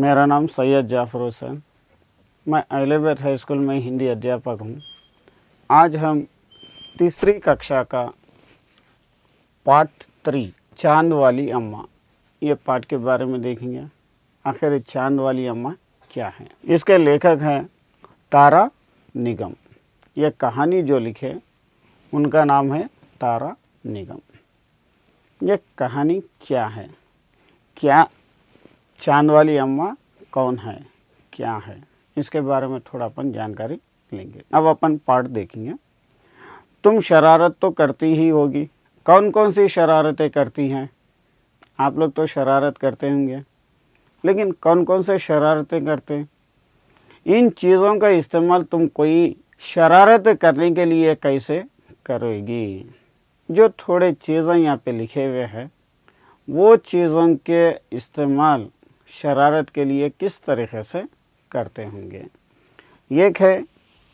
मेरा नाम सैयद जाफ़र हुसैन, मैं एलिवेट हाई स्कूल में हिंदी अध्यापक हूँ। आज हम तीसरी कक्षा का पार्ट 3 चांद वाली अम्मा, ये पाठ के बारे में देखेंगे। आखिर चांद वाली अम्मा क्या है। इसके लेखक हैं तारा निगम। ये कहानी जो लिखे उनका नाम है तारा निगम। ये कहानी क्या है, क्या चांद वाली अम्मा कौन है, क्या है, इसके बारे में थोड़ा अपन जानकारी लेंगे। अब अपन पाठ देखेंगे। तुम शरारत तो करती ही होगी। कौन कौन सी शरारतें करती हैं? आप लोग तो शरारत करते होंगे, लेकिन कौन कौन से शरारतें करते हैं? इन चीज़ों का इस्तेमाल तुम कोई शरारत करने के लिए कैसे करोगी? जो थोड़े चीज़ें यहाँ पे लिखे हुए हैं, वो चीज़ों के इस्तेमाल शरारत के लिए किस तरीके से करते होंगे। एक है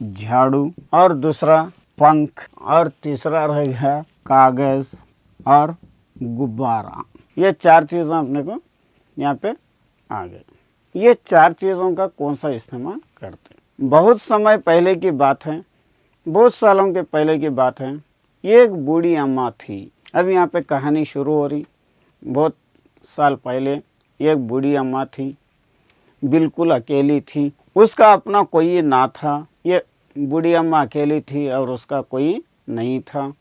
झाड़ू, और दूसरा पंख, और तीसरा रहेगा कागज़ और गुब्बारा। ये चार चीज़ें अपने को यहाँ पे आ गए। ये चार चीज़ों का कौन सा इस्तेमाल करते? बहुत समय पहले की बात है, बहुत सालों के पहले की बात है। ये एक बूढ़ी अम्मा थी। अब यहाँ पे कहानी शुरू हो रही। बहुत साल पहले एक बूढ़ी अम्मा थी, बिल्कुल अकेली थी। उसका अपना कोई ना था। ये बूढ़ी अम्मा अकेली थी और उसका कोई नहीं था।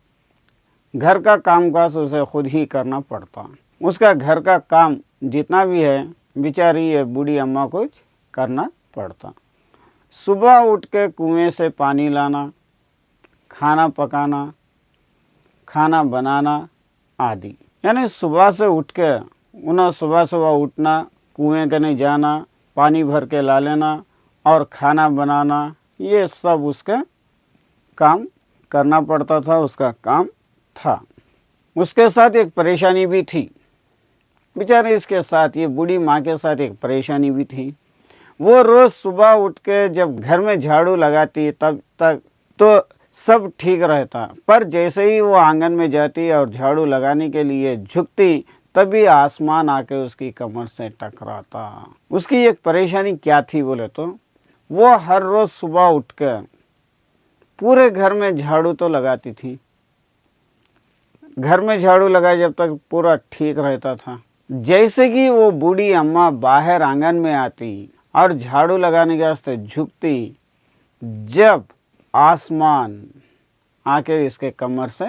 घर का कामकाज उसे खुद ही करना पड़ता। उसका घर का काम जितना भी है, बेचारी ये बूढ़ी अम्मा को करना पड़ता। सुबह उठ के कुएं से पानी लाना, खाना पकाना, खाना बनाना आदि। यानी सुबह से उठ के उन्हें सुबह उठना, कुएं कने जाना, पानी भर के ला लेना और खाना बनाना, ये सब उसका काम करना पड़ता था, उसका काम था। उसके साथ एक परेशानी भी थी। बेचारे इसके साथ, ये बूढ़ी माँ के साथ एक परेशानी भी थी। वो रोज़ सुबह उठ के जब घर में झाड़ू लगाती तब तक तो सब ठीक रहता, पर जैसे ही वो आंगन में जाती और झाड़ू लगाने के लिए झुकती, तभी आसमान आके उसकी कमर से टकराता। उसकी एक परेशानी क्या थी बोले तो, वो हर रोज़ सुबह उठ कर पूरे घर में झाड़ू तो लगाती थी। घर में झाड़ू लगाए जब तक पूरा ठीक रहता था। जैसे कि वो बूढ़ी अम्मा बाहर आंगन में आती और झाड़ू लगाने के वास्ते झुकती, जब आसमान आके इसके कमर से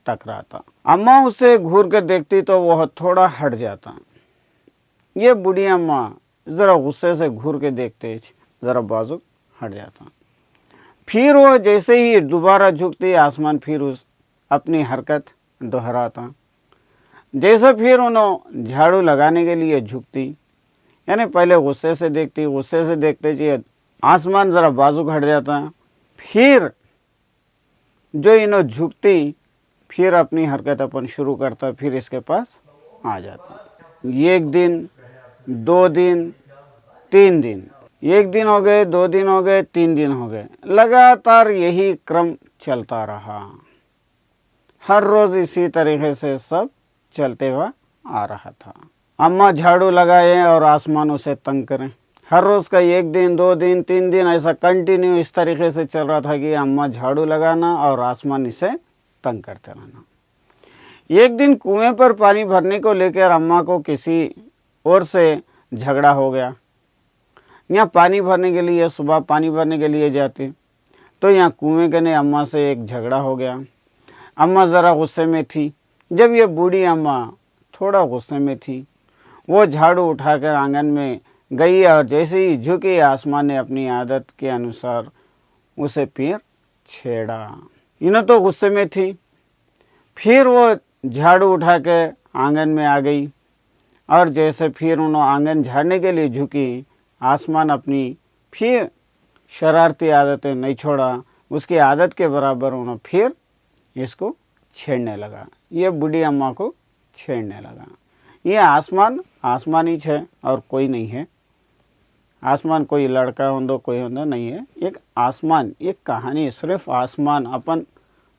टकराता, अम्मा उसे घूर कर देखती तो वह थोड़ा हट जाता। ये बूढ़ी अम्मा ज़रा गुस्से से घूर के देखते, ज़रा बाजू हट जाता। फिर वो जैसे ही दोबारा झुकती, आसमान फिर उस अपनी हरकत दोहराता। जैसे फिर उन्होंने झाड़ू लगाने के लिए झुकती, यानी पहले गुस्से से देखती, गुस्से से देखते चाहिए आसमान ज़रा बाजू हट जाता। फिर जो इन्हों झुकती, फिर अपनी हरकत अपन शुरू करता, फिर इसके पास आ जाता। एक दिन, 2 दिन, 3 दिन, 1 दिन हो गए, 2 दिन हो गए, 3 दिन हो गए। लगातार यही क्रम चलता रहा। हर रोज़ इसी तरीके से सब चलते हुआ आ रहा था। अम्मा झाड़ू लगाए और आसमान उसे तंग करें। हर रोज़ का 1 दिन, 2 दिन, 3 दिन ऐसा कंटिन्यू इस तरीके से चल रहा था कि अम्मा झाड़ू लगाना और आसमान इसे तंग करते रहना। एक दिन कुएं पर पानी भरने को लेकर अम्मा को किसी और से झगड़ा हो गया। यहाँ पानी भरने के लिए, सुबह पानी भरने के लिए जाती, तो यहाँ कुएं के ने अम्मा से एक झगड़ा हो गया। अम्मा ज़रा गुस्से में थी। जब ये बूढ़ी अम्मा थोड़ा गुस्से में थी, वो झाड़ू उठाकर आंगन में गई और जैसे ही झुकी, आसमान ने अपनी आदत के अनुसार उसे फिर छेड़ा। इन्हें तो गुस्से में थी। फिर वो झाड़ू उठा के आंगन में आ गई और जैसे फिर उन्होंने आंगन झाड़ने के लिए झुकी, आसमान अपनी फिर शरारती आदतें नहीं छोड़ा। उसकी आदत के बराबर उन्होंने फिर इसको छेड़ने लगा। ये बूढ़ी अम्मा को छेड़ने लगा। ये आसमान आसमान ही है और कोई नहीं है। आसमान कोई लड़का होंदो, कोई होंदो नहीं है। एक आसमान, एक कहानी, सिर्फ आसमान। अपन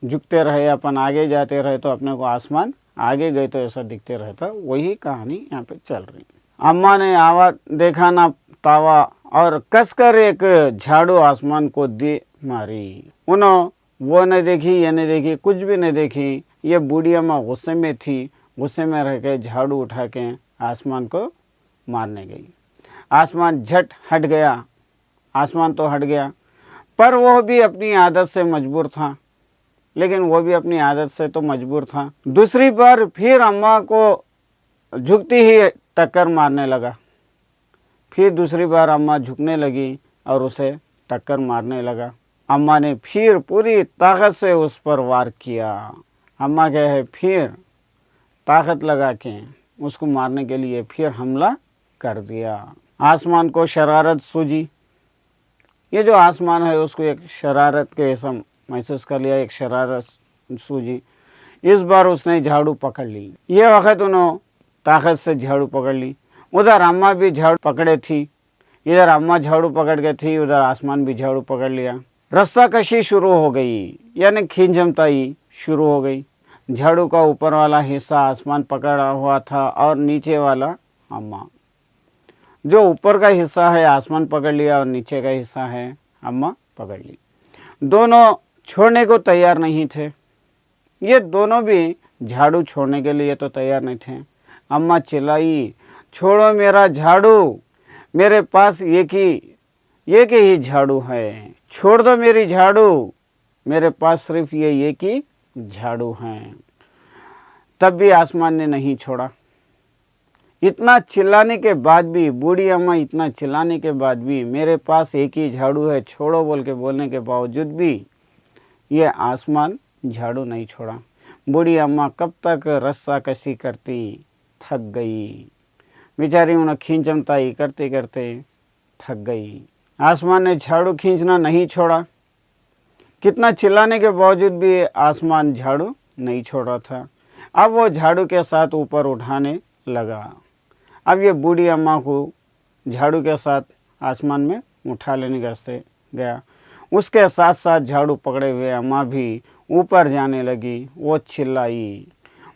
झुकते रहे, अपन आगे जाते रहे तो अपने को आसमान आगे गए तो ऐसा दिखते रहता। वही कहानी यहाँ पे चल रही। अम्मा ने आवाज देखा ना तावा और कसकर एक झाड़ू आसमान को दे मारी। उन्होंने वो नहीं देखी, ये नहीं देखी, कुछ भी नहीं देखी। ये बूढ़ी अम्मा गुस्से में थी, गुस्से में रह के झाड़ू उठा के आसमान को मारने गई। आसमान झट हट गया, आसमान तो हट गया, पर वो भी अपनी आदत से मजबूर था। लेकिन वो भी अपनी आदत से तो मजबूर था। दूसरी बार फिर अम्मा को झुकती ही टक्कर मारने लगा। फिर दूसरी बार अम्मा झुकने लगी और उसे टक्कर मारने लगा। अम्मा ने फिर पूरी ताकत से उस पर वार किया। अम्मा क्या है, फिर ताकत लगा के उसको मारने के लिए फिर हमला कर दिया। आसमान को शरारत सूझी। ये जो आसमान है उसको एक शरारत के ऐसा महसूस कर लिया, एक शरारत सूझी। इस बार उसने झाड़ू पकड़ ली। ये वक्त उन्होंने ताकत से झाड़ू पकड़ ली। उधर अम्मा भी झाड़ू पकड़े थी, इधर अम्मा झाड़ू पकड़ के थी, उधर आसमान भी झाड़ू पकड़ लिया। रस्साकशी शुरू हो गई, यानी खींचमताई शुरू हो गई। झाड़ू का ऊपर वाला हिस्सा आसमान पकड़ा हुआ था और नीचे वाला अम्मा। जो ऊपर का हिस्सा है आसमान पकड़ लिया और नीचे का हिस्सा है अम्मा पकड़ ली। दोनों छोड़ने को तैयार नहीं थे। ये दोनों भी झाड़ू छोड़ने के लिए तो तैयार नहीं थे। अम्मा चिल्लाई, छोड़ो मेरा झाड़ू, मेरे पास एक ही झाड़ू है, छोड़ दो मेरी झाड़ू, मेरे पास सिर्फ ये एक ही झाड़ू है। तब भी आसमान ने नहीं छोड़ा। इतना चिल्लाने के बाद भी, बूढ़ी अम्मा इतना चिल्लाने के बाद भी, मेरे पास एक ही झाड़ू है, छोड़ो बोल के बोलने के बावजूद भी ये आसमान झाड़ू नहीं छोड़ा। बूढ़ी अम्मा कब तक रस्साकशी करती, थक गई। बेचारी उन्हें खींचमताई करते करते थक गई। आसमान ने झाड़ू खींचना नहीं छोड़ा। कितना चिल्लाने के बावजूद भी आसमान झाड़ू नहीं छोड़ा था। अब वो झाड़ू के साथ ऊपर उठाने लगा। अब ये बूढ़ी अम्मा को झाड़ू के साथ आसमान में उठा लेने गया। उसके साथ साथ झाड़ू पकड़े हुए अम्मा भी ऊपर जाने लगी। वो चिल्लाई,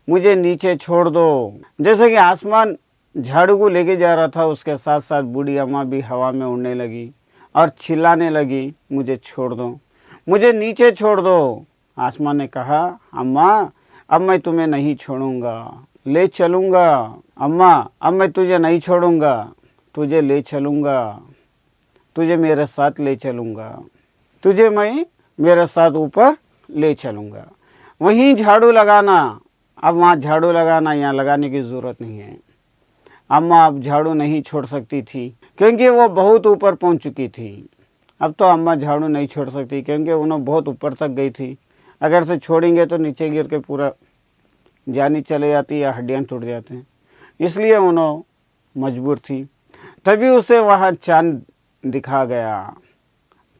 मुझे नीचे छोड़ दो। जैसे कि आसमान झाड़ू को लेके जा रहा था, उसके साथ साथ बूढ़ी अम्मा भी हवा में उड़ने लगी और चिल्लाने लगी, मुझे छोड़ दो, मुझे नीचे छोड़ दो। आसमान ने कहा, अम्मा अब मैं तुम्हें नहीं छोड़ूंगा, ले चलूँगा। अम्मा अब मैं तुझे नहीं छोड़ूंगा, तुझे ले चलूँगा, तुझे मेरे साथ ले चलूँगा, तुझे मैं मेरे साथ ऊपर ले चलूँगा। वहीं झाड़ू लगाना, अब वहाँ झाड़ू लगाना, यहाँ लगाने की ज़रूरत नहीं है। अम्मा अब झाड़ू नहीं छोड़ सकती थी क्योंकि वो बहुत ऊपर पहुँच चुकी थी। अब तो अम्मा झाड़ू नहीं छोड़ सकती क्योंकि उन्हें बहुत ऊपर तक गई थी। अगर से छोड़ेंगे तो नीचे गिर के पूरा जानी चले जाती या हड्डियाँ टूट जाते हैं, इसलिए उन्हें मजबूर थी। तभी उसे वहाँ चांद दिखा गया।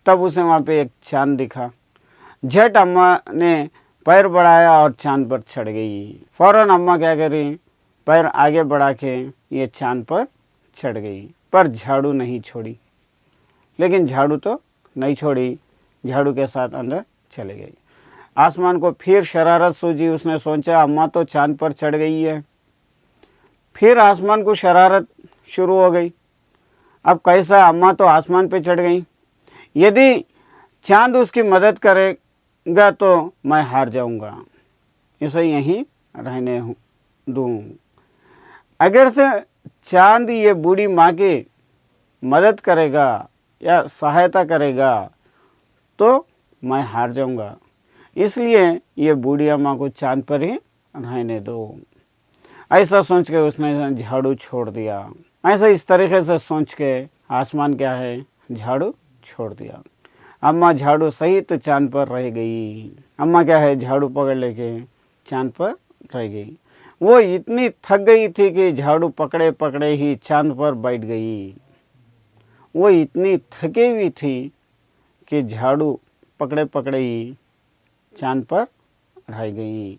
तब उसे वहाँ पे एक चांद दिखा। झट अम्मा ने पैर बढ़ाया और चांद पर चढ़ गई। फौरन अम्मा क्या करी, पैर आगे बढ़ा के ये चांद पर चढ़ गई, पर झाड़ू नहीं छोड़ी। लेकिन झाड़ू तो नहीं छोड़ी, झाड़ू के साथ अंदर चले गई। आसमान को फिर शरारत सूझी। उसने सोचा, अम्मा तो चांद पर चढ़ गई है। फिर आसमान को शरारत शुरू हो गई। अब कैसा, अम्मा तो आसमान पे चढ़ गई, यदि चांद उसकी मदद करेगा तो मैं हार जाऊंगा, इसे यहीं रहने दूँ। अगर से चांद ये बूढ़ी माँ की मदद करेगा या सहायता करेगा तो मैं हार जाऊंगा, इसलिए ये बूढ़ी अम्मा को चांद पर ही रहने दो। ऐसा सोच के उसने झाड़ू छोड़ दिया। ऐसा इस तरीके से सोच के आसमान क्या है, झाड़ू छोड़ दिया। अम्मा झाड़ू सहित तो चांद पर रह गई। अम्मा क्या है, झाड़ू पकड़ लेके चांद पर रह गई। वो इतनी थक गई थी कि झाड़ू पकड़े पकड़े ही चांद पर बैठ गई। वो इतनी थकी हुई थी कि झाड़ू पकड़े पकड़े ही चांद पर रह गई।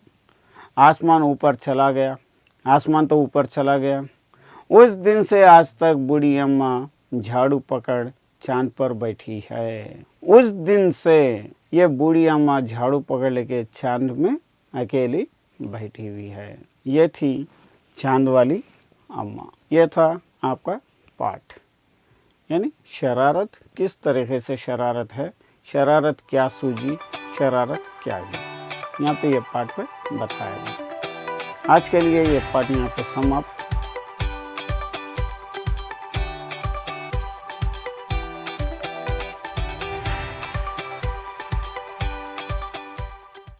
आसमान ऊपर चला गया, आसमान तो ऊपर चला गया। उस दिन से आज तक बूढ़ी अम्मा झाड़ू पकड़ चांद पर बैठी है। उस दिन से ये बूढ़ी अम्मा झाड़ू पकड़ लेके चांद में अकेली बैठी हुई है। ये थी चांद वाली अम्मा। ये था आपका पाठ, यानी शरारत किस तरीके से शरारत है, शरारत क्या सूझी, शरारत क्या हुई, यहाँ पे ये पाठ पे बताया गया। आज के लिए ये पाठ यहाँ पे समाप्त।